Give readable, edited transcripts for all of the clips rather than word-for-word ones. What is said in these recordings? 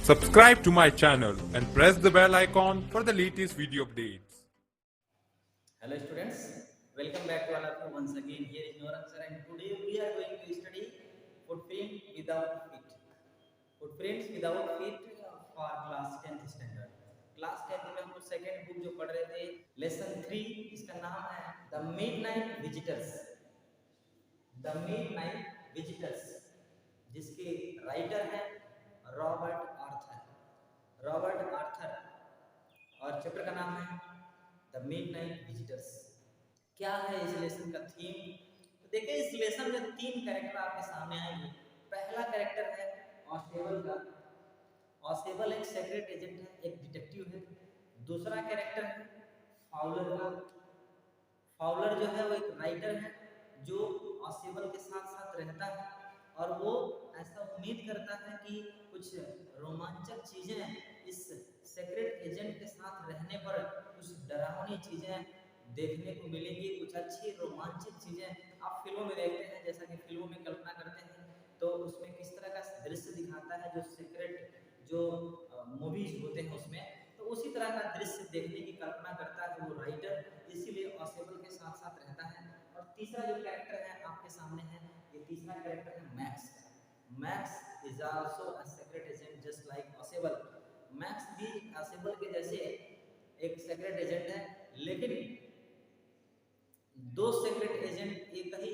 Subscribe to my channel and press the bell icon for the latest video updates. Hello students, welcome back to all of you once again. Here is Noran sir and today we are going to study footprint without feet. Footprints without feet for class 10th standard. Class 10th में हम लोग second book जो पढ़ रहे थे lesson 3, इसका नाम है the midnight visitors. The midnight visitors जिसके राइटर हैं रॉबर्ट आर्थर। रॉबर्ट आर्थर और चैप्टर का नाम है द मिडनाइट विजिटर्स। क्या है इस लेसन का थीम? तो देखिए इस लेसन में 3 कैरेक्टर आपके सामने आएंगे। पहला कैरेक्टर है ऑसेबल का। ऑसेबल एक सीक्रेट एजेंट है, एक डिटेक्टिव है। दूसरा कैरेक्टर है फाउलर का। फाउलर जो है वो एक राइटर है जो ऑसेबल के साथ साथ रहता है और वो ऐसा उम्मीद करता है कि कुछ रोमांचक चीजें इस सीक्रेट एजेंट के साथ रहने पर कुछ डरावनी चीजें देखने को मिलेंगी, कुछ अच्छी रोमांचक चीजें आप फिल्मों में देखते हैं। जैसा कि फिल्मों में कल्पना करते हैं तो उसमें किस तरह का दृश्य दिखाता है, जो सीक्रेट जो मूवीज होते हैं उसमें, तो उसी तरह का दृश्य देखने की कल्पना करता है वो राइटर, इसीलिए ऑसेबल के साथ साथ रहता है। और तीसरा जो कैरेक्टर है आपके सामने है, ये तीसरा कैरेक्टर है max. Max is also a secret agent just like Ausable. Max भी ऑसेबल के जैसे एक सीक्रेट एजेंट है, लेकिन दो सीक्रेट एजेंट एक ही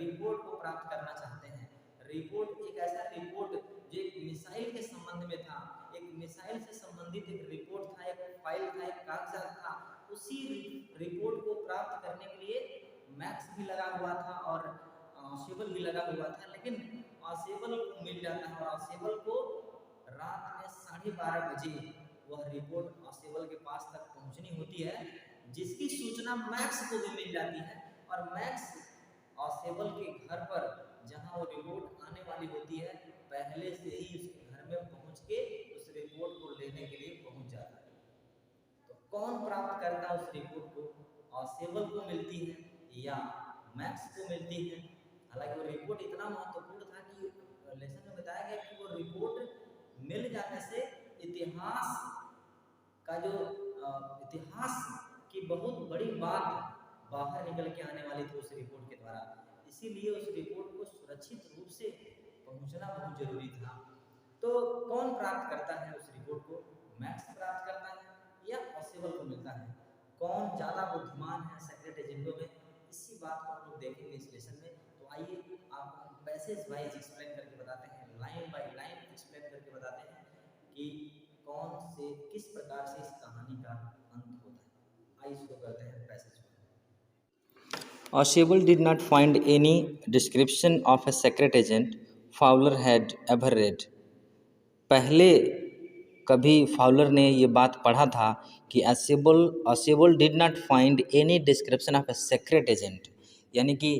रिपोर्ट को प्राप्त करना चाहते हैं। रिपोर्ट एक ऐसा रिपोर्ट जो एक मिसाइल के संबंध में था, एक मिसाइल से संबंधित एक रिपोर्ट था, एक फाइल था, एक कागजात था। उसी रिपोर्ट को प्राप्त करने के लिए मैक्स भी लगा हुआ था और ऑसेबल भी लगा हुआ था, लेकिन ऑसेबल को मिल जाता है और ऑसेबल को रात में 12:30 बजे वह रिपोर्ट ऑसेबल के पास तक पहुंचनी होती है, जिसकी सूचना मैक्स को भी मिल जाती है। और मैक्स ऑसेबल के घर पर जहां वो रिपोर्ट आने वाली होती है पहले से ही उसके घर में पहुंच के उस रिपोर्ट को लेने के लिए पहुंच जाता है। तो कौन प्राप्त करता है उस रिपोर्ट को? ऑसेबल को मिलती है या मैक्स को मिलती है? हालांकि वो रिपोर्ट इतना महत्वपूर्ण था कि लेसन में बताया गया कि वो रिपोर्ट मिल जाने से इतिहास का जो इतिहास की बहुत बड़ी बात बाहर निकल के आने वाली थी उस रिपोर्ट के द्वारा, इसीलिए उस रिपोर्ट को सुरक्षित रूप से पहुंचना बहुत जरूरी था। तो कौन प्राप्त करता है उस रिपोर्ट को? मैक्स प्राप्त करता है या ऑसेबल को मिलता है? कौन ज्यादा बुद्धिमान है सीक्रेट एजेंटों में? इसी बात को हम लोग देखेंगे इस लेसन में। तो आइए आपको हम पैसेज वाइज एक्सप्लेन करके बताते हैं, लाइन बाय लाइन एक्सप्लेन करके बताते हैं कि कौन से किस प्रकार से इस कहानी का अंत होता है। आइए शुरू करते हैं पैसेज को। Oswald did not find any description of a secret agent Fowler had ever read. पहले कभी फाउलर ने ये बात पढ़ा था कि Ausable did not find any description of a secret agent, यानी कि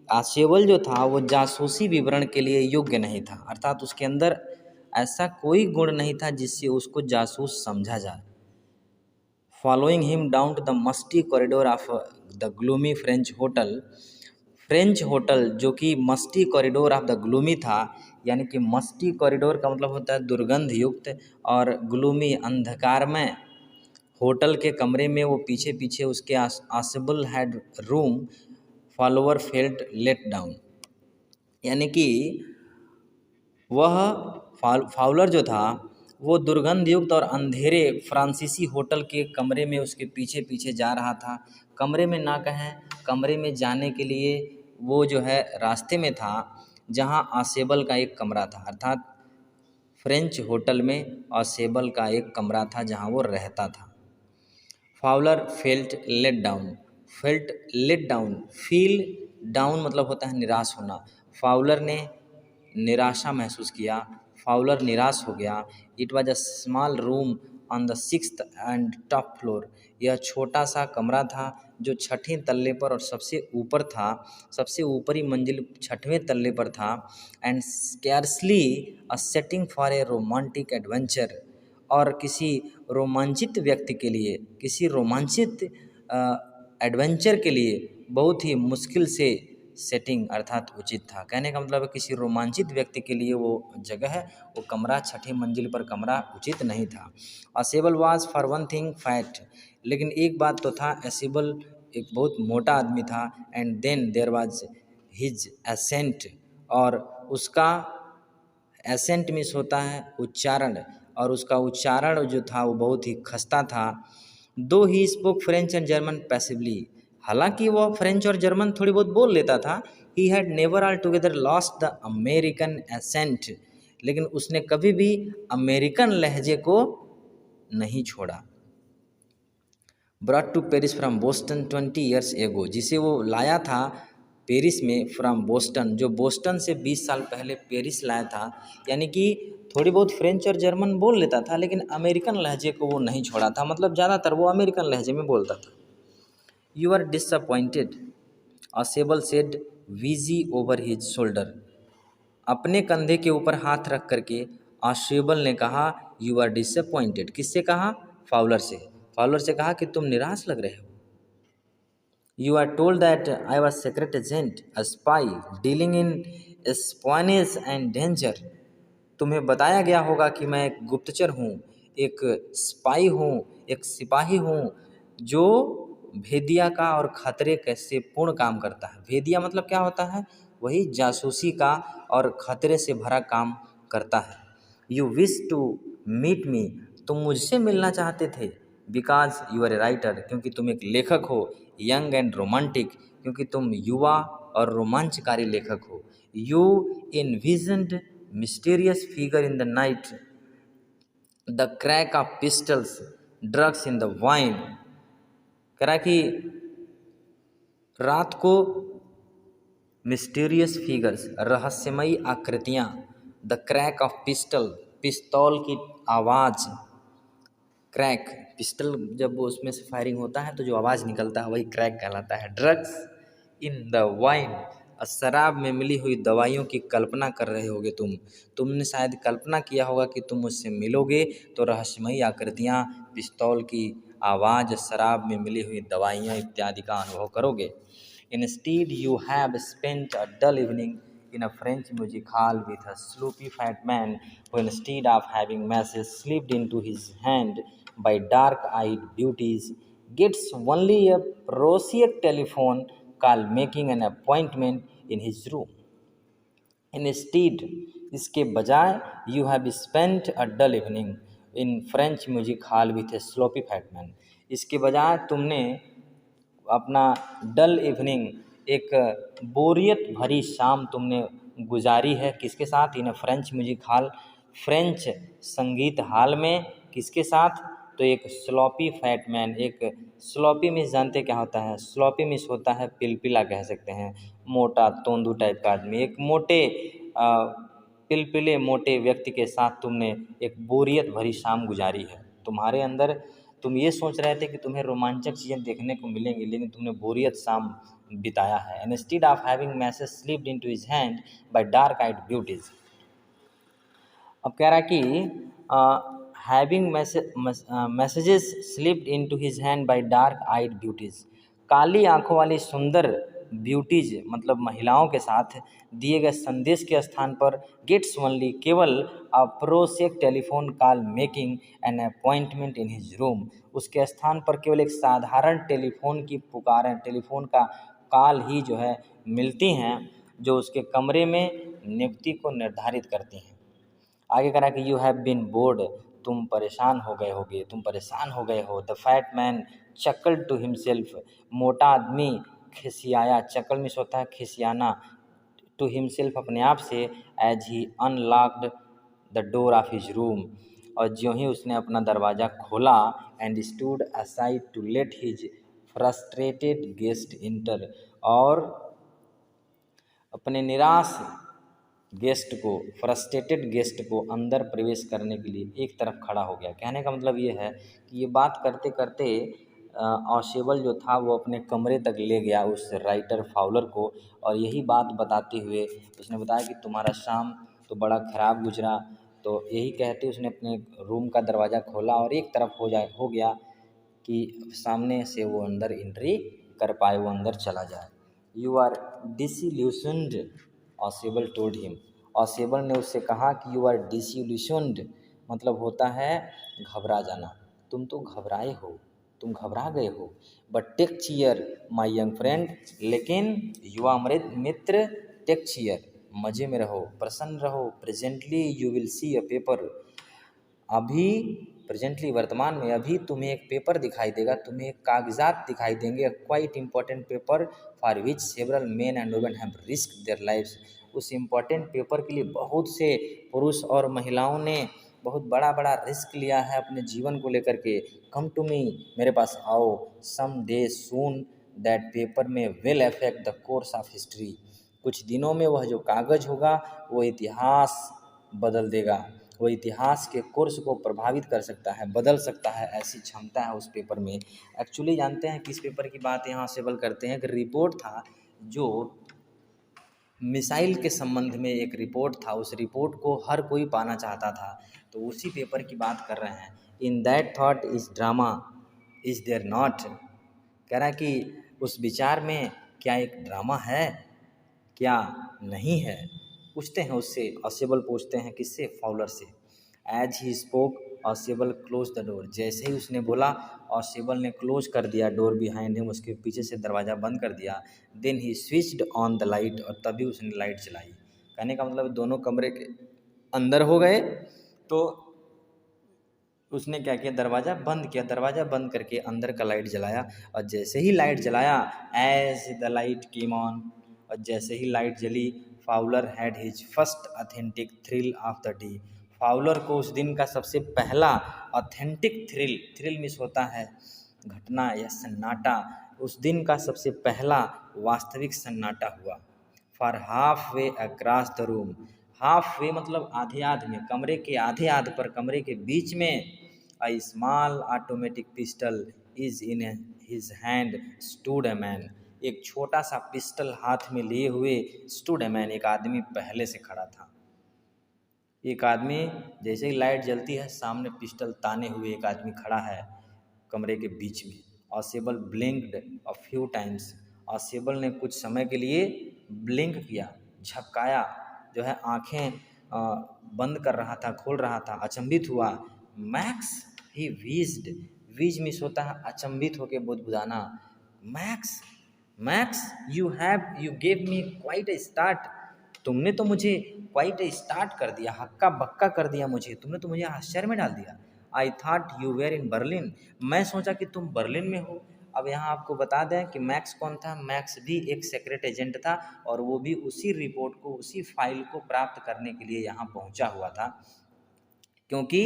ऑसेबल जो था वो जासूसी विवरण के लिए योग्य नहीं था, अर्थात उसके अंदर ऐसा कोई गुण नहीं था जिससे उसको जासूस समझा जाए। Following him down to the musty corridor of the gloomy French hotel, French hotel जो कि musty corridor of the gloomy था, यानी कि मस्टी कॉरिडोर का मतलब होता है दुर्गंध युक्त, और ग्लूमी अंधकारमय होटल के कमरे में वो पीछे पीछे उसके Ausable had room Fowler felt let down, यानी कि वह फाउलर जो था वो दुर्गंध युक्त और अंधेरे फ्रांसीसी होटल के कमरे में उसके पीछे पीछे जा रहा था। कमरे में ना कहें, कमरे में जाने के लिए वो जो है रास्ते में था जहां ऑसेबल का एक कमरा था, अर्थात फ्रेंच होटल में ऑसेबल का एक कमरा था जहां वो रहता था। Fowler felt let down. Felt let down, feel down मतलब होता है निराश होना। फाउलर ने निराशा महसूस किया, फाउलर निराश हो गया। It was a small room on the 6th and top floor. यह छोटा सा कमरा था जो 6ठे तल्ले पर और सबसे ऊपर था, सबसे ऊपरी मंजिल 6वें तल्ले पर था। And scarcely a setting for a romantic adventure, और किसी रोमांचित व्यक्ति के लिए, किसी रोमांचित एडवेंचर के लिए बहुत ही मुश्किल से सेटिंग अर्थात उचित था। कहने का मतलब है किसी रोमांचित व्यक्ति के लिए वो जगह है, वो कमरा 6ठी मंजिल पर कमरा उचित नहीं था। Ausable was for one thing fat, लेकिन एक बात तो था, एसेबल एक बहुत मोटा आदमी था। And then there was his accent, और उसका एसेंट मिस होता है उच्चारण, और उसका उच्चारण जो था वो बहुत ही खस्ता था। दो he spoke French and German passively, हालांकि वह फ्रेंच और जर्मन थोड़ी बहुत बोल लेता था। He had never altogether lost the American accent, लेकिन उसने कभी भी अमेरिकन लहजे को नहीं छोड़ा। Brought to Paris from Boston 20 years ago, जिसे वो लाया था पेरिस में फ्रॉम बोस्टन, जो बोस्टन से 20 साल पहले पेरिस लाया था। यानी कि थोड़ी बहुत फ्रेंच और जर्मन बोल लेता था, लेकिन अमेरिकन लहजे को वो नहीं छोड़ा था, मतलब ज़्यादातर वो अमेरिकन लहजे में बोलता था। You are disappointed, Ausable said wheezily over his shoulder, अपने कंधे के ऊपर हाथ रख करके असेबल ने कहा यू आर डिसअपॉइंटेड। किससे कहा? फाउलर से। फाउलर से कहा कि तुम निराश लग रहे हो। You are told that I was secret agent, a spy, dealing in espionage and danger. तुम्हें बताया गया होगा कि मैं एक गुप्तचर हूँ, एक स्पाई हूँ, एक सिपाही हूँ, जो भेदिया का और खतरे कैसे पूर्ण काम करता है। भेदिया मतलब क्या होता है? वही जासूसी का और खतरे से भरा काम करता है। You wish to meet me, तुम मुझसे मिलना चाहते थे। Because you are a writer, क्योंकि तुम एक लेखक हो। यंग एंड रोमांटिक, क्योंकि तुम युवा और रोमांचकारी लेखक हो। You इनविजन्ड mysterious figure in the night, the crack of pistols, drugs in the wine. कह रहा कि रात को मिस्टीरियस फिगर्स, रहस्यमयी आकृतियाँ, द क्रैक ऑफ पिस्टल, पिस्तौल की आवाज़, क्रैक, पिस्टल जब वो उसमें से फायरिंग होता है तो जो आवाज़ निकलता है वही क्रैक कहलाता है। ड्रग्स इन द वाइन, शराब में मिली हुई दवाइयों की कल्पना कर रहे होगे तुमने शायद कल्पना किया होगा कि तुम मुझसे मिलोगे तो रहस्यमयी आकृतियाँ, पिस्तौल की आवाज़, शराब में मिली हुई दवाइयाँ इत्यादि का अनुभव करोगे। Instead, you have spent a dull evening in a French music hall with a sloopy fat man who, instead of having masses slipped into his hand by dark-eyed beauties, gets only a prosaic telephone call making an appointment in his room. Instead, इसके बजाय you have spent a dull evening in French music hall with a sloppy fat man. इसके बजाय तुमने अपना dull evening, एक बोरियत भरी शाम तुमने गुजारी है। किसके साथ? In French music hall, French संगीत हाल में। किसके साथ? तो एक स्लॉपी फैट मैन, एक स्लॉपी मिस जानते क्या होता है? स्लॉपी मिस होता है पिलपिला कह सकते हैं, मोटा तोंदू टाइप का आदमी। एक मोटे पिलपिले मोटे व्यक्ति के साथ तुमने एक बोरियत भरी शाम गुजारी है। तुम्हारे अंदर तुम ये सोच रहे थे कि तुम्हें रोमांचक चीज़ें देखने को मिलेंगी, लेकिन तुमने बोरियत शाम बिताया है। Instead of having message slipped into his hand by dark eyed beauties. अब कह रहा है कि having messages slipped into his hand by dark eyed beauties, काली आंखों वाली सुंदर ब्यूटीज मतलब महिलाओं के साथ दिए गए संदेश के स्थान पर गेट्स ओनली, केवल a prosaic telephone call making an appointment in his room, उसके स्थान पर केवल एक साधारण टेलीफोन की पुकारें, टेलीफोन का कॉल ही जो है मिलती हैं, जो उसके कमरे में नियुक्ति को निर्धारित करती हैं। आगे कह रहा कि यू हैव बीन बोर्ड, तुम परेशान हो गए होगे, तुम परेशान हो गए हो। The fat man chuckled to himself, मोटा आदमी खिसियाया, चक्कल मिस होता है खिसियाना, टू हिमसेल्फ अपने आप से, as he unlocked the door of his room, और ज्यों ही उसने अपना दरवाज़ा खोला, and stood aside to let his frustrated guest enter, और अपने निराश गेस्ट को, फ्रस्ट्रेटेड गेस्ट को अंदर प्रवेश करने के लिए एक तरफ खड़ा हो गया। कहने का मतलब ये है कि ये बात करते करते ऑशेबल जो था वो अपने कमरे तक ले गया उस राइटर फाउलर को, और यही बात बताते हुए उसने बताया कि तुम्हारा शाम तो बड़ा ख़राब गुजरा। तो यही कहते उसने अपने रूम का दरवाज़ा खोला और एक तरफ हो गया कि सामने से वो अंदर एंट्री कर पाए, वो अंदर चला जाए। You are disillusioned, Ausable told him. Ausable ने उससे कहा कि यू आर डिसइल्यूशन्ड मतलब होता है घबरा जाना, तुम तो घबराए हो, तुम घबरा गए हो। But take cheer my young friend, लेकिन युवा मित्र, टेक चीयर मज़े में रहो, प्रसन्न रहो। Presently you will see a paper, अभी प्रेजेंटली वर्तमान में अभी तुम्हें एक पेपर दिखाई देगा, तुम्हें एक कागजात दिखाई देंगे, quite important paper for which several main and women have risk their lives. उस इम्पॉर्टेंट पेपर के लिए बहुत से पुरुष और महिलाओं ने बहुत बड़ा बड़ा रिस्क लिया है अपने जीवन को लेकर के। कम टू मी, मेरे पास आओ, some day soon that paper may will affect the course of history. कुछ दिनों में वह जो कागज़ होगा वो इतिहास बदल देगा, वो इतिहास के कोर्स को प्रभावित कर सकता है, बदल सकता है, ऐसी क्षमता है उस पेपर में। एक्चुअली जानते हैं किस पेपर की बात यहाँ सेबल करते हैं, कि रिपोर्ट था जो मिसाइल के संबंध में एक रिपोर्ट था, उस रिपोर्ट को हर कोई पाना चाहता था, तो उसी पेपर की बात कर रहे हैं। In that thought is drama is there not, कह रहा है कि उस विचार में क्या एक ड्रामा है, क्या नहीं है, पूछते हैं उससे। ऑसेबल पूछते हैं किससे, फाउलर से। As he spoke Ausable close the door, जैसे ही उसने बोला ऑसेबल ने क्लोज कर दिया डोर बिहाइंड हिम, उसके पीछे से दरवाज़ा बंद कर दिया। Then he switched on the light, और तभी उसने लाइट चलाई। कहने का मतलब दोनों कमरे के अंदर हो गए, तो उसने क्या किया, दरवाज़ा बंद किया, दरवाज़ा बंद करके अंदर का लाइट जलाया। और जैसे ही लाइट जलाया, as the light came on, और जैसे ही लाइट जली, Fowler had his first authentic thrill of the day. Fowler को उस दिन का सबसे पहला ऑथेंटिक थ्रिल, थ्रिल मिस होता है घटना या सन्नाटा, उस दिन का सबसे पहला वास्तविक सन्नाटा हुआ। For half way across the room, half way मतलब आधे आध में, कमरे के आधे आध पर, कमरे के बीच में, a small automatic pistil is in his hand stood a man, एक छोटा सा पिस्टल हाथ में लिए हुए स्टूड अ मैन, एक आदमी पहले से खड़ा था। एक आदमी, जैसे ही लाइट जलती है, सामने पिस्टल ताने हुए एक आदमी खड़ा है कमरे के बीच में। Ausable ब्लिंक्ड a few times, Ausable ने कुछ समय के लिए ब्लिंक किया, झपकाया, जो है आंखें बंद कर रहा था, खोल रहा था, अचंभित हुआ। मैक्स ही वीज्ड, वीज मिस होता है अचंभित होकर बुदबुदाना। Max, Max you gave me quite a start, तुमने तो मुझे क्वाइट ए स्टार्ट कर दिया, हक्का बक्का कर दिया मुझे, तुमने तो मुझे आश्चर्य में डाल दिया। I thought you were in Berlin, मैं सोचा कि तुम बर्लिन में हो। अब यहाँ आपको बता दें कि मैक्स कौन था, मैक्स भी एक सीक्रेट एजेंट था, और वो भी उसी रिपोर्ट को, उसी फाइल को प्राप्त करने के लिए यहाँ पहुँचा हुआ था, क्योंकि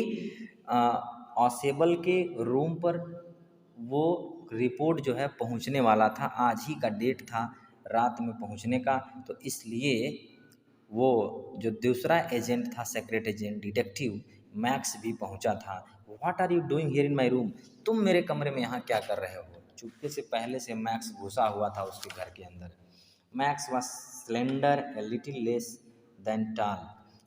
ऑसेबल के रूम पर वो रिपोर्ट जो है पहुँचने वाला था, आज ही का डेट था रात में पहुँचने का, तो इसलिए वो जो दूसरा एजेंट था, सेक्रेट एजेंट डिटेक्टिव मैक्स भी पहुंचा था। What are you doing here in my room, तुम मेरे कमरे में यहाँ क्या कर रहे हो। चुपके से पहले से मैक्स घुसा हुआ था उसके घर के अंदर। Max was slender a little less than tall,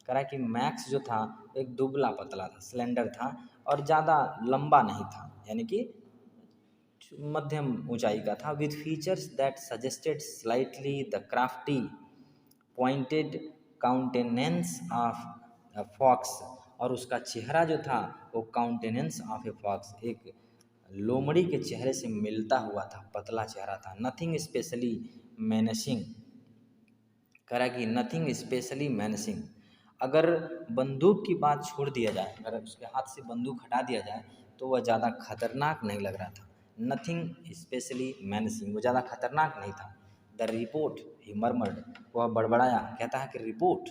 कह रहा है कि मैक्स जो था एक दुबला पतला था, स्लेंडर था, और ज़्यादा लंबा नहीं था, यानी कि मध्यम ऊंचाई का था। With features that suggested slightly the crafty pointed countenance of a fox, और उसका चेहरा जो था वो काउंटेनेंस ऑफ ए फॉक्स, एक लोमड़ी के चेहरे से मिलता हुआ था, पतला चेहरा था। नथिंग स्पेशली मैनेसिंग, कह रहा कि नथिंग स्पेशली मैनेसिंग, अगर बंदूक की बात छोड़ दिया जाए, अगर उसके हाथ से बंदूक हटा दिया जाए तो वह ज़्यादा खतरनाक नहीं लग रहा था। नथिंग स्पेशली मैनेसिंग, वो ज़्यादा खतरनाक नहीं था। द रिपोर्ट ही मर्मर्ड, वह बड़बड़ाया, कहता है कि report,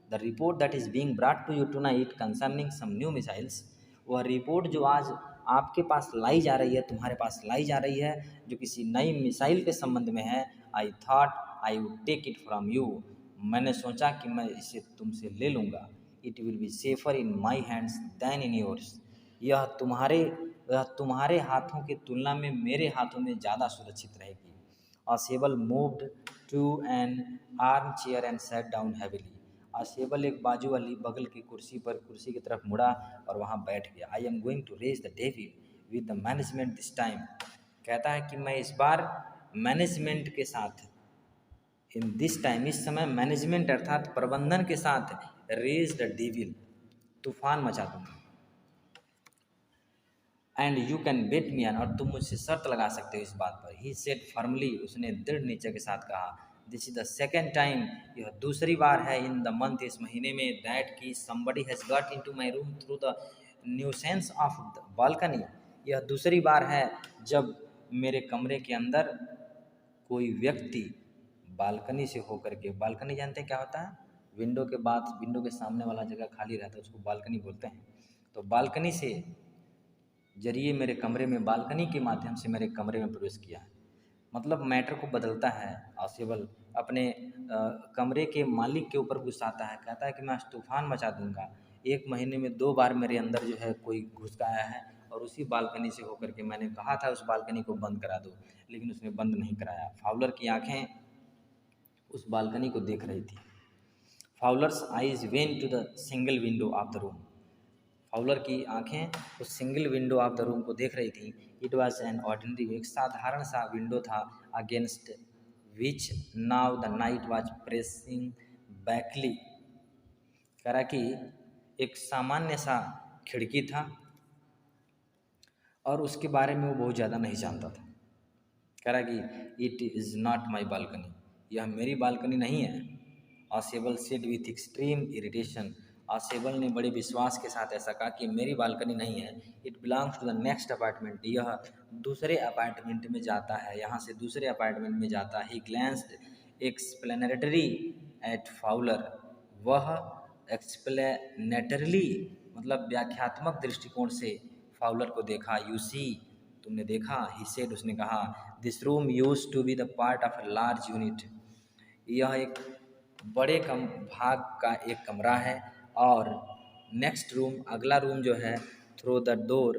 the report that is being brought to you tonight concerning some new missiles, वह रिपोर्ट जो आज आपके पास लाई जा रही है, तुम्हारे पास लाई जा रही है, जो किसी नई मिसाइल के संबंध में है। I thought I would take it from you, मैंने सोचा कि मैं इसे तुमसे ले लूँगा। It will be safer in my hands than in yours, यह तुम्हारे हाथों की तुलना में मेरे हाथों में ज़्यादा सुरक्षित रहेगी। Ausable moved to an arm chair and sat down heavily, Ausable एक बाजू वाली बगल की कुर्सी की तरफ मुड़ा और वहाँ बैठ गया। I am going to raise the devil with the management this time, कहता है कि मैं इस बार मैनेजमेंट के साथ इन दिस टाइम, इस समय मैनेजमेंट अर्थात प्रबंधन के साथ रेज द डेविल, तूफान मचा दूंगा। And you can bet me on, और तुम मुझसे शर्त लगा सकते हो इस बात पर। ही सेड फर्मली, उसने दृढ़ निश्चय के साथ कहा। This is the second time, यह दूसरी बार है इन द मंथ, इस महीने में, दैट की somebody has got into my room through the nuisance of the balcony, यह दूसरी बार है जब मेरे कमरे के अंदर कोई व्यक्ति बालकनी से होकर के, बालकनी जानते हैं क्या होता है? विंडो के बाद, विंडो के सामने वाला जगह खाली रहता है, उसको बालकनी बोलते हैं। तो बालकनी से जरिए मेरे कमरे में, बालकनी के माध्यम से मेरे कमरे में प्रवेश किया। मतलब मैटर को बदलता है। ऑसिबल अपने कमरे के मालिक के ऊपर गुस्साता है, कहता है कि मैं आज तूफान मचा दूंगा। एक महीने में 2 बार मेरे अंदर जो है कोई घुस आया है, और उसी बालकनी से होकर के मैंने कहा था उस बालकनी को बंद करा दो, लेकिन उसने बंद नहीं कराया। फाउलर की आंखें उस बालकनी को देख रही थी। Fowler's eyes went to the single window of the room, Fowler की आंखें उस single window of the room को देख रही थी। इट वॉज एन ऑर्डिनरी, एक साधारण सा विंडो था, against which now the night was pressing Backley, कह रहा कि एक सामान्य सा खिड़की था, और उसके बारे में वो बहुत ज़्यादा नहीं जानता था। कह रहा कि it is not my balcony, यह मेरी बालकनी नहीं है। ऑसिबल सेड विथ एक्सट्रीम इरिटेशन, ऑसिबल ने बड़े विश्वास के साथ ऐसा कहा कि मेरी बालकनी नहीं है। It belongs to the next apartment, यह दूसरे अपार्टमेंट में जाता है, यहाँ से दूसरे अपार्टमेंट में जाता है। ही ग्लैंस्ड एक्सप्लेनेटरी एट फाउलर, वह एक्सप्लेनेटरली मतलब व्याख्यात्मक दृष्टिकोण से फाउलर को देखा। यू सी, तुमने देखा। ही सेड, उसने कहा, this room used to be the part of a large unit, यह एक बड़े भाग का एक कमरा है। और नेक्स्ट रूम, अगला रूम जो है, थ्रू द डोर,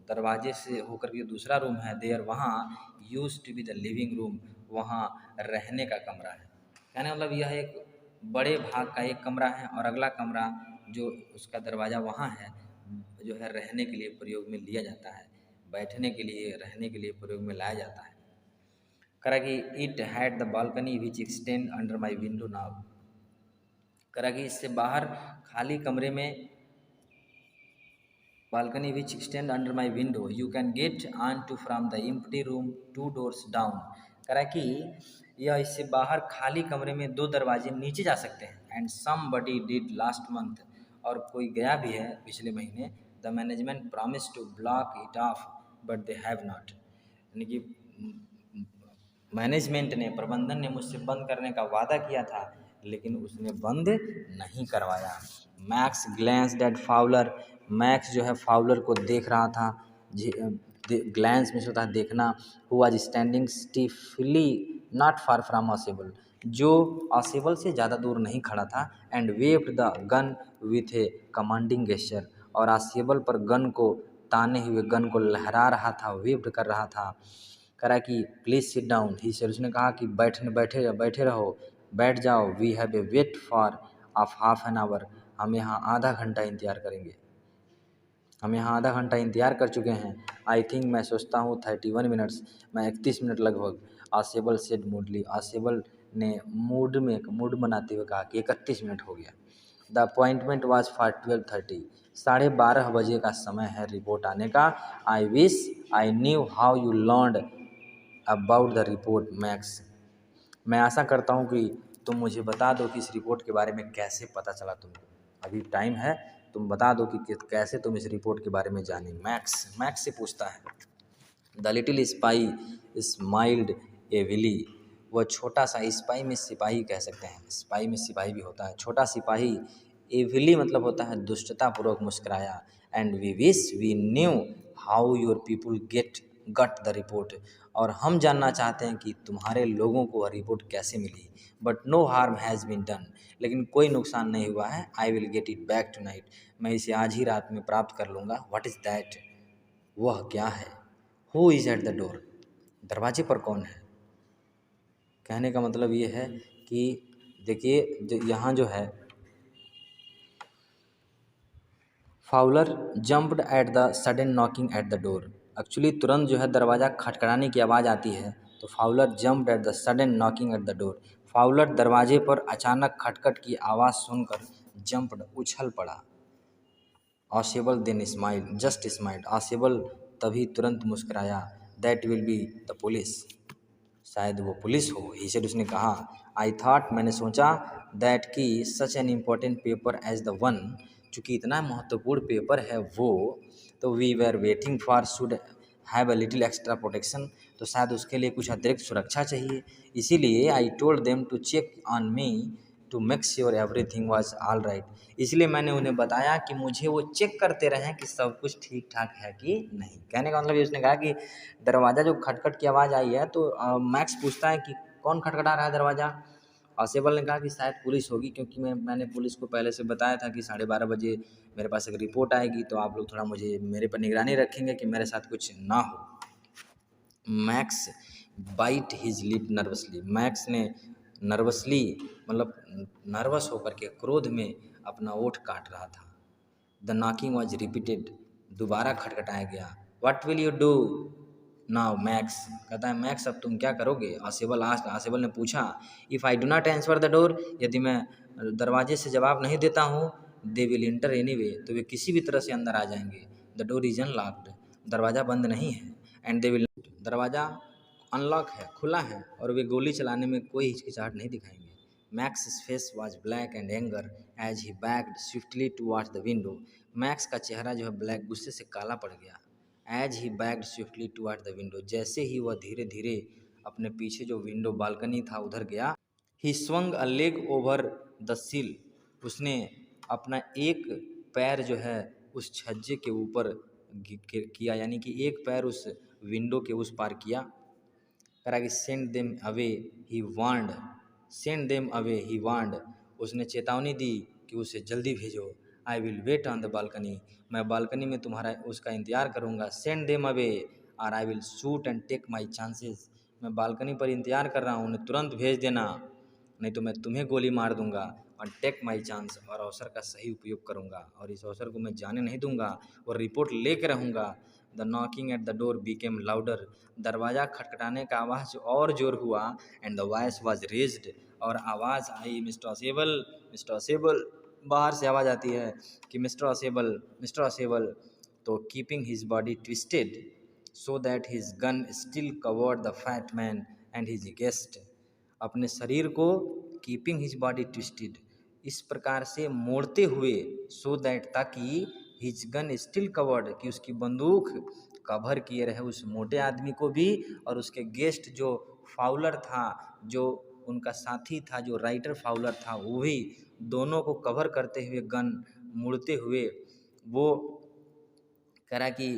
दरवाजे से होकर के दूसरा रूम है, देयर, वहाँ, used to be the living room, वहाँ रहने का कमरा है। कहने मतलब यह एक बड़े भाग का एक कमरा है, और अगला कमरा जो उसका दरवाज़ा वहाँ है, जो है रहने के लिए प्रयोग में लिया जाता है, बैठने के लिए, रहने के लिए प्रयोग में लाया जाता है। करा कि it had the balcony which extend under my window now, करा कि इससे बाहर खाली कमरे में, balcony which extend under my window, you can get on to from the empty room 2 doors down, करा कि यह इससे बाहर खाली कमरे में 2 दरवाजे नीचे जा सकते हैं। And somebody did last month, और कोई गया भी है पिछले महीने। The management promise to block it off but they have not, यानी कि मैनेजमेंट ने, प्रबंधन ने मुझसे बंद करने का वादा किया था, लेकिन उसने बंद नहीं करवाया। Max glanced eight Fowler, max जो है फाउलर को देख रहा था। ग्लैंस में से होता है देखना। Who was standing stiffly not far from Ausable, जो ऑसिबल से ज़्यादा दूर नहीं खड़ा था। And waved the gun with a commanding gesture, और ऑसिबल पर गन को ताने हुए, गन को लहरा रहा था, वेव्ड कर रहा था। करा कि please sit down, he said, उसने कहा कि बैठे रहो, बैठ जाओ। We have a wait for of half an hour, हम यहाँ आधा घंटा इंतज़ार करेंगे, हम यहाँ आधा घंटा इंतज़ार कर चुके हैं। आई थिंक, मैं सोचता हूँ 31 मिनट्स, मैं 31 मिनट लगभग। ऑसिबल सेड मूडली, ऑसिबल ने मूड बनाते हुए कहा कि 31 मिनट हो गया। द अपॉइंटमेंट वॉज फॉर 12:30, 12:30 बजे का समय है रिपोर्ट आने का। I wish I knew how you learned about the report max, मैं आशा करता हूँ कि तुम मुझे बता दो कि इस रिपोर्ट के बारे में कैसे पता चला तुमको। अभी टाइम है, तुम बता दो कि कैसे तुम इस रिपोर्ट के बारे में जाने। मैक्स से पूछता है। द लिटिल स्पाई स्माइल्ड एविली, वह छोटा सा, स्पाई में सिपाही कह सकते हैं, स्पाई में सिपाही भी होता है, छोटा सिपाही। एविली मतलब होता है दुष्टतापूर्वक मुस्कुराया। And we wish we knew how your people got the report, और हम जानना चाहते हैं कि तुम्हारे लोगों को वह रिपोर्ट कैसे मिली। But no harm has been done, लेकिन कोई नुकसान नहीं हुआ है। I will get it back tonight, मैं इसे आज ही रात में प्राप्त कर लूँगा। व्हाट इज़ दैट, वह क्या है। Who is at the door, दरवाजे पर कौन है। कहने का मतलब ये है कि देखिए यहाँ जो है, Fowler jumped at the sudden knocking at the door, actually तुरंत जो है दरवाज़ा खटखटाने की आवाज़ आती है, तो Fowler jumped at the sudden knocking at the door, Fowler दरवाजे पर अचानक खटखट की आवाज़ सुनकर जंप्ड, उछल पड़ा। Ausable then smiled, just smiled. Ausable तभी तुरंत मुस्कुराया। That will be the police, शायद वो पुलिस हो। ही सेड, उसने कहा। आई थॉट, मैंने सोचा, दैट कि such an important paper as the one, चूँकि इतना महत्वपूर्ण पेपर है वो, तो we were waiting for should have a little extra protection, तो शायद उसके लिए कुछ अतिरिक्त सुरक्षा चाहिए। इसीलिए I told them to check on me to make sure everything was all right, इसलिए मैंने उन्हें बताया कि मुझे वो चेक करते रहें कि सब कुछ ठीक ठाक है कि नहीं। कहने का मतलब ये, उसने कहा कि दरवाज़ा जो खटखट की आवाज़ आई है तो मैक्स पूछता है कि कौन खटखटा रहा है दरवाज़ा। ऑसेबल ने कहा कि शायद पुलिस होगी, क्योंकि मैंने पुलिस को पहले से बताया था कि 12:30 मेरे पास एक रिपोर्ट आएगी, तो आप लोग थोड़ा मुझे मेरे पर निगरानी रखेंगे कि मेरे साथ कुछ ना हो। Max bit his lip nervously, Max ने नर्वसली मतलब नर्वस होकर के क्रोध में अपना ओठ काट रहा था। द नॉकिंग वॉज रिपीटेड, दोबारा खटखटाया गया। What will you do now max, कहता है मैक्स अब तुम क्या करोगे। ऑसेबल ने पूछा। If I do not answer the door, यदि मैं दरवाजे से जवाब नहीं देता हूँ, दे विल इंटर एनीवे, तो वे किसी भी तरह से अंदर आ जाएंगे। द डोर इज अनलॉक्ड, दरवाज़ा बंद नहीं है। एंड दे विल, दरवाज़ा अनलॉक है, खुला है, और वे गोली चलाने में कोई हिचकिचाहट नहीं दिखाएंगे। Max face was black and anger as he backed swiftly towards the window, Max का चेहरा जो है ब्लैक, गुस्से से काला पड़ गया। As he backed swiftly towards the window, जैसे ही वह धीरे धीरे अपने पीछे जो विंडो बालकनी था उधर गया। ही swung a leg over the सिल, उसने अपना एक पैर जो है उस छज्जे के ऊपर किया, यानी कि एक पैर उस विंडो के उस पार किया। करा कि send them away he warned, send them away he warned, उसने चेतावनी दी कि उसे जल्दी भेजो। I will wait on the balcony, मैं बालकनी में तुम्हारा उसका इंतज़ार करूँगा। सेंड देम अवे और I will shoot and take my chances, मैं बालकनी पर इंतज़ार कर रहा हूँ, उन्हें तुरंत भेज देना, नहीं तो मैं तुम्हें गोली मार दूंगा। और टेक माई चांस, और अवसर का सही उपयोग करूँगा, और इस अवसर को मैं जाने नहीं दूंगा और रिपोर्ट लेके रहूँगा। The knocking at the door became louder, दरवाज़ा खटखटाने का आवाज़ और जोर हुआ। And the voice was raised, और आवाज़ आई, मिस्टर ऑसेबल, मिस्टर ऑसेबल, बाहर से आवाज़ आती है कि मिस्टर ऑसेबल, मिस्टर ऑसेबल। तो keeping his body twisted so that his gun still covered the fat man and his guest, अपने शरीर को कीपिंग हिज बॉडी ट्विस्टेड, इस प्रकार से मोड़ते हुए, सो दैट, ताकि हिज गन स्टिल कवर्ड, कि उसकी बंदूक कवर किए रहे उस मोटे आदमी को भी, और उसके गेस्ट जो फाउलर था, जो उनका साथी था, जो राइटर फाउलर था, वो भी दोनों को कवर करते हुए गन मुड़ते हुए वो कह रहा कि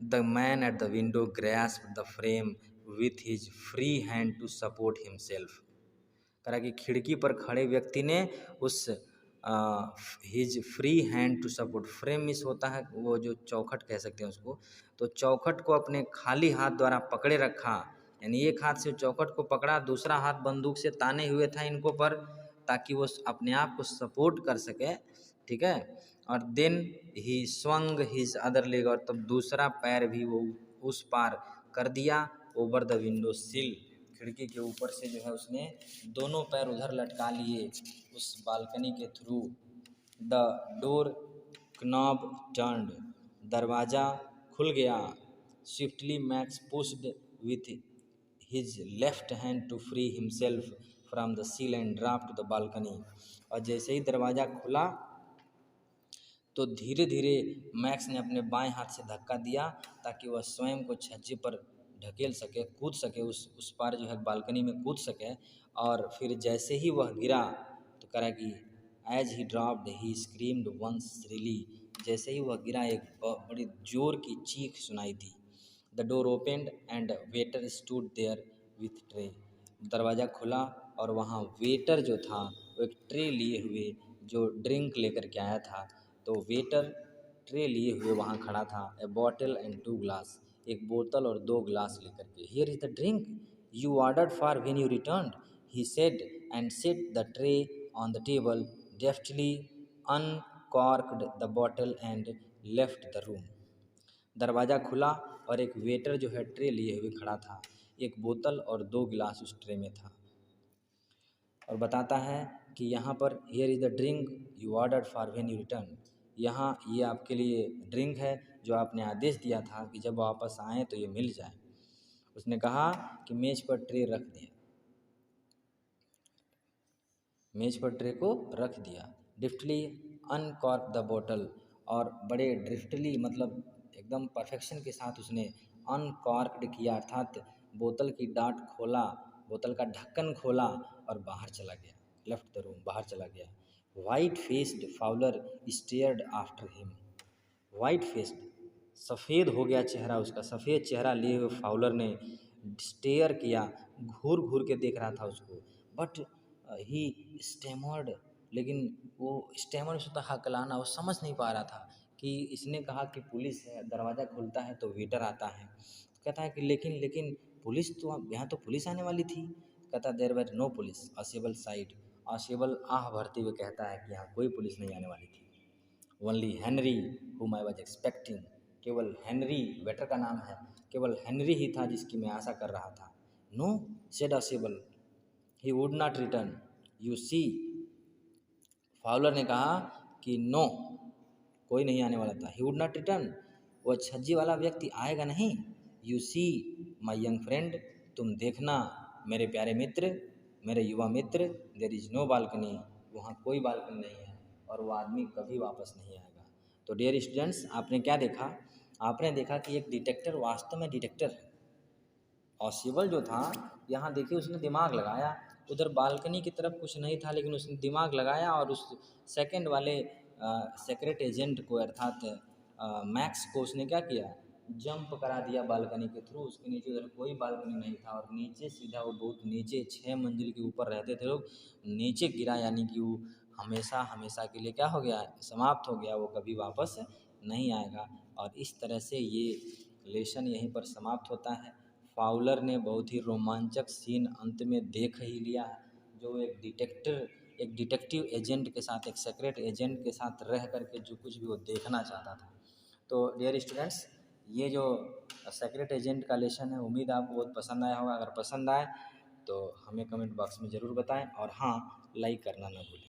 the man at the window grasped the frame with his free hand to support himself, कह रहा कि खिड़की पर खड़े व्यक्ति ने उस his free hand to support, frame miss होता है वो जो चौखट कह सकते हैं उसको, तो चौखट को अपने खाली हाथ द्वारा पकड़े रखा, यानी एक हाथ से चौखट को पकड़ा, दूसरा हाथ बंदूक से ताने हुए था इनको पर, ताकि वो अपने आप को सपोर्ट कर सके, ठीक है। और then he swung his other leg, और तब दूसरा पैर भी वो उस पार कर दिया, ओवर द विंडो सिल, खिड़की के ऊपर से जो है उसने दोनों पैर उधर लटका लिए उस बालकनी के through. The door knab turned, दरवाज़ा खुल गया। Swiftly Max pushed with his left hand to free himself from the sill and drop to the balcony, और जैसे ही दरवाज़ा खुला तो धीरे धीरे मैक्स ने अपने बाएं हाथ से धक्का दिया ताकि वह स्वयं को छज्जे पर ढकेल सके, कूद सके, उस पार जो है बालकनी में कूद सके। और फिर जैसे ही वह गिरा तो करा कि as he dropped he screamed once shrilly, जैसे ही वह गिरा एक बड़ी जोर की चीख सुनाई दी। The door opened and waiter stood there with tray, दरवाज़ा खुला और वहाँ वेटर जो था वो एक ट्रे लिए हुए जो ड्रिंक लेकर के आया था, तो वेटर ट्रे लिए हुए वहाँ खड़ा था। ए बॉटल एंड 2 ग्लास, एक बोतल और 2 ग्लास लेकर के। Here is the drink you ordered for when you returned, he said and set the tray on the table, deftly uncorked the bottle and left the room. दरवाज़ा खुला और एक waiter जो है ट्रे लिए हुए खड़ा था, एक बोतल और 2 गिलास उस ट्रे में था। और बताता है कि यहाँ पर here is the drink you ordered for when you return, यहाँ ये आपके लिए ड्रिंक है जो आपने आदेश दिया था कि जब वापस आएँ तो ये मिल जाए। उसने कहा कि मेज़ पर ट्रे रख दिया, मेज़ पर ट्रे को रख दिया। डिफ्टली अनकॉर्क द बोतल, और बड़े ड्रिफ्टली मतलब एकदम परफेक्शन के साथ उसने अनकॉर्क्ड किया, अर्थात बोतल की डाट खोला, बोतल का ढक्कन खोला और बाहर चला गया, लेफ्ट द रूम, बाहर चला गया। White faced Fowler stared after him, white faced, सफ़ेद हो गया चेहरा उसका, सफ़ेद चेहरा लिए हुए फाउलर ने स्टेयर किया, घूर घूर के देख रहा था उसको। बट ही स्टेमर्ड, लेकिन वो स्टेमर होता हकलाना, वो समझ नहीं पा रहा था कि इसने कहा कि पुलिस है, दरवाज़ा खुलता है तो वेटर आता है। कहता है कि लेकिन पुलिस तो यहाँ तो पुलिस आने वाली थी। कहता there were no police, Ausable sighed, Ausable आह भरते हुए कहता है कि यहाँ कोई पुलिस नहीं आने वाली थी। Only Henry whom I was expecting, केवल हेनरी, वेटर का नाम है, केवल हेनरी ही था जिसकी मैं आशा कर रहा था। No said Ausable, he would not return, you see, Fowler ने कहा कि नो, कोई नहीं आने वाला था। ही वुड नॉट रिटर्न, वह छज्जी वाला व्यक्ति आएगा नहीं। You see my young friend, तुम देखना मेरे प्यारे मित्र, मेरे युवा मित्र, देयर इज़ नो बालकनी, वहाँ कोई बालकनी नहीं है और वो आदमी कभी वापस नहीं आएगा। तो डियर स्टूडेंट्स, आपने क्या देखा? आपने देखा कि एक डिटेक्टर वास्तव में डिटेक्टर है। पॉसिबल जो था, यहाँ देखिए उसने दिमाग लगाया, उधर बालकनी की तरफ कुछ नहीं था लेकिन उसने दिमाग लगाया और उस सेकंड वाले सीक्रेट एजेंट को, अर्थात मैक्स को, उसने क्या किया, जंप करा दिया बालकनी के थ्रू। उसके नीचे उधर कोई बालकनी नहीं था और नीचे सीधा, वो बहुत नीचे 6 मंजिल के ऊपर रहते थे लोग, नीचे गिरा, यानी कि वो हमेशा हमेशा के लिए क्या हो गया, समाप्त हो गया, वो कभी वापस नहीं आएगा। और इस तरह से ये लेसन यहीं पर समाप्त होता है। फाउलर ने बहुत ही रोमांचक सीन अंत में देख ही लिया, जो एक डिटेक्टिव एजेंट के साथ, एक सीक्रेट एजेंट के साथ रह करके जो कुछ भी वो देखना चाहता था। तो डियर स्टूडेंट्स, ये जो सीक्रेट एजेंट का लेसन है, उम्मीद आपको बहुत पसंद आया होगा। अगर पसंद आए तो हमें कमेंट बॉक्स में ज़रूर बताएं और हाँ, लाइक करना ना भूलें।